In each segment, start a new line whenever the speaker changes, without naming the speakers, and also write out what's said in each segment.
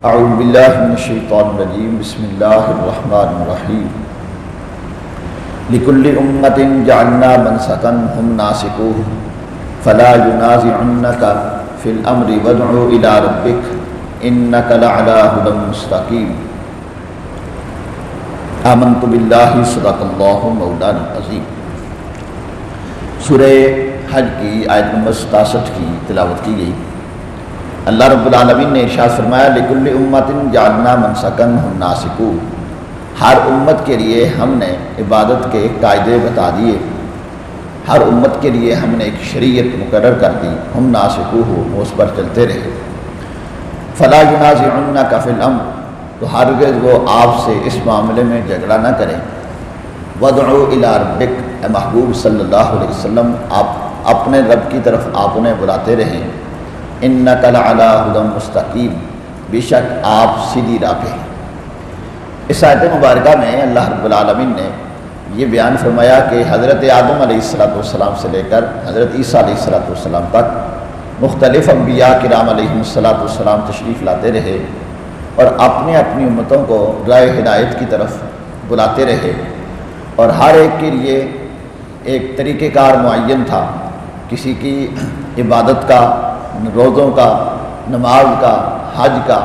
اعوذ باللہ من الشیطان الرجیم بسم اللہ الرحمن الرحیم لکل امۃ جعلنا منسکا ہم ناسکوہ فلا ینازعنک فی الامر وادع الی ربک انک لعلی ھدی مستقیم آمنت باللہ صدق اللہ مولانا العظیم۔ سورہ حج کی آیت نمبر 67 کی تلاوت کی گئی۔ اللہ رب العالمین نے ارشاد فرمایا لکل امۃ جعلنا منسکا ہم ناسکوہ، ہر امت کے لیے ہم نے عبادت کے قاعدے بتا دیے، ہر امت کے لیے ہم نے ایک شریعت مقرر کر دی، ہم ناسکوہ وہ اس پر چلتے رہے۔ فلا ینازعنک فی الامر، تو ہرگز وہ آپ سے اس معاملے میں جھگڑا نہ کریں۔ وادع الی ربک، اے محبوب صلی اللہ علیہ وسلم آپ اپنے رب کی طرف آپ انہیں بلاتے رہیں۔ انک لعلی ھدی مستقیم، بے شک آپ سیدھی راہ پہ ہیں۔ اس آیت مبارکہ میں اللہ رب العالمین نے یہ بیان فرمایا کہ حضرت آدم علیہ السلام سے لے کر حضرت عیسیٰ علیہ السلام تک مختلف انبیاء کرام علیہ السلام تشریف لاتے رہے اور اپنی اپنی امتوں کو راہ ہدایت کی طرف بلاتے رہے، اور ہر ایک کے لیے ایک طریقہ کار معین تھا، کسی کی عبادت کا، روزوں کا، نماز کا، حج کا،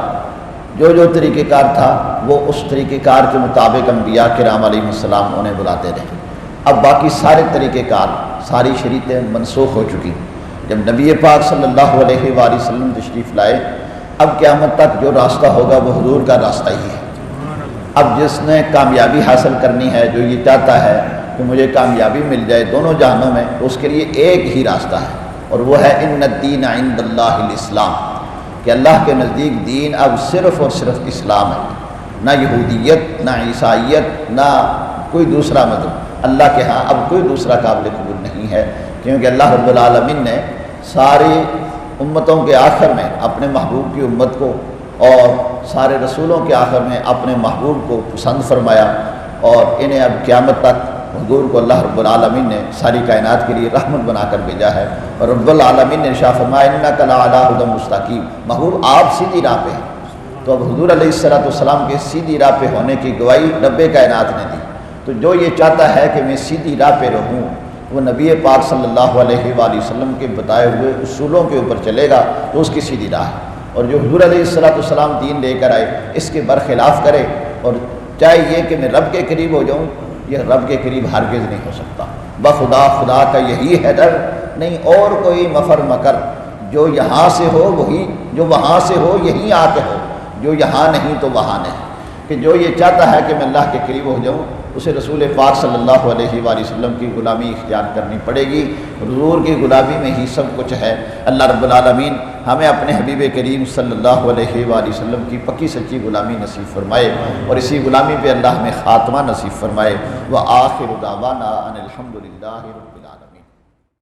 جو طریقہ کار تھا وہ اس طریقہ کار کے مطابق انبیاء کرام علیہ السلام انہیں بلاتے رہے۔ اب باقی سارے طریقہ کار، ساری شریعتیں منسوخ ہو چکی۔ جب نبی پاک صلی اللہ علیہ وآلہ وسلم تشریف لائے، اب قیامت تک جو راستہ ہوگا وہ حضور کا راستہ ہی ہے۔ اب جس نے کامیابی حاصل کرنی ہے، جو یہ چاہتا ہے کہ مجھے کامیابی مل جائے دونوں جہانوں میں، تو اس کے لیے ایک ہی راستہ ہے، اور وہ ہے ان الدین عند اللہ الاسلام، کہ اللہ کے نزدیک دین اب صرف اور صرف اسلام ہے، نہ یہودیت، نہ عیسائیت، نہ کوئی دوسرا مذہب۔ اللہ کے ہاں اب کوئی دوسرا قابل قبول نہیں ہے، کیونکہ اللہ رب العالمین نے ساری امتوں کے آخر میں اپنے محبوب کی امت کو اور سارے رسولوں کے آخر میں اپنے محبوب کو پسند فرمایا، اور انہیں اب قیامت تک حضور کو اللہ رب العالمین نے ساری کائنات کے لیے رحمت بنا کر بھیجا ہے۔ اور رب العالمین نے ارشاد فرمایا انک لعلی ھدی مستقیم، محبوب آپ سیدھی راہ پہ ہیں۔ تو اب حضور علیہ السلام کے سیدھی راہ پہ ہونے کی گواہی رب کائنات نے دی۔ تو جو یہ چاہتا ہے کہ میں سیدھی راہ پہ رہوں، وہ نبی پاک صلی اللہ علیہ وآلہ وسلم کے بتائے ہوئے اصولوں کے اوپر چلے گا تو اس کی سیدھی راہ ہے، اور جو حضور علیہ السلام دین لے کر آئے اس کے برخلاف کرے اور چاہے یہ کہ میں رب کے قریب ہو جاؤں، یہ رب کے قریب ہرگز نہیں ہو سکتا۔ بخدا خدا کا یہی ہے ڈر، نہیں اور کوئی مفر مکر، جو یہاں سے ہو وہی، جو وہاں سے ہو یہیں آ کے ہو، جو یہاں نہیں تو وہاں نہیں۔ کہ جو یہ چاہتا ہے کہ میں اللہ کے قریب ہو جاؤں، اسے رسول پاک صلی اللہ علیہ وآلہ وسلم کی غلامی اختیار کرنی پڑے گی۔ حضور کی غلامی میں ہی سب کچھ ہے۔ اللہ رب العالمین ہمیں اپنے حبیب کریم صلی اللہ علیہ وآلہ وسلم کی پکی سچی غلامی نصیب فرمائے، اور اسی غلامی پہ اللہ ہمیں خاتمہ نصیب فرمائے۔ وآخر دعوانا ان الحمد للہ رب العالمین۔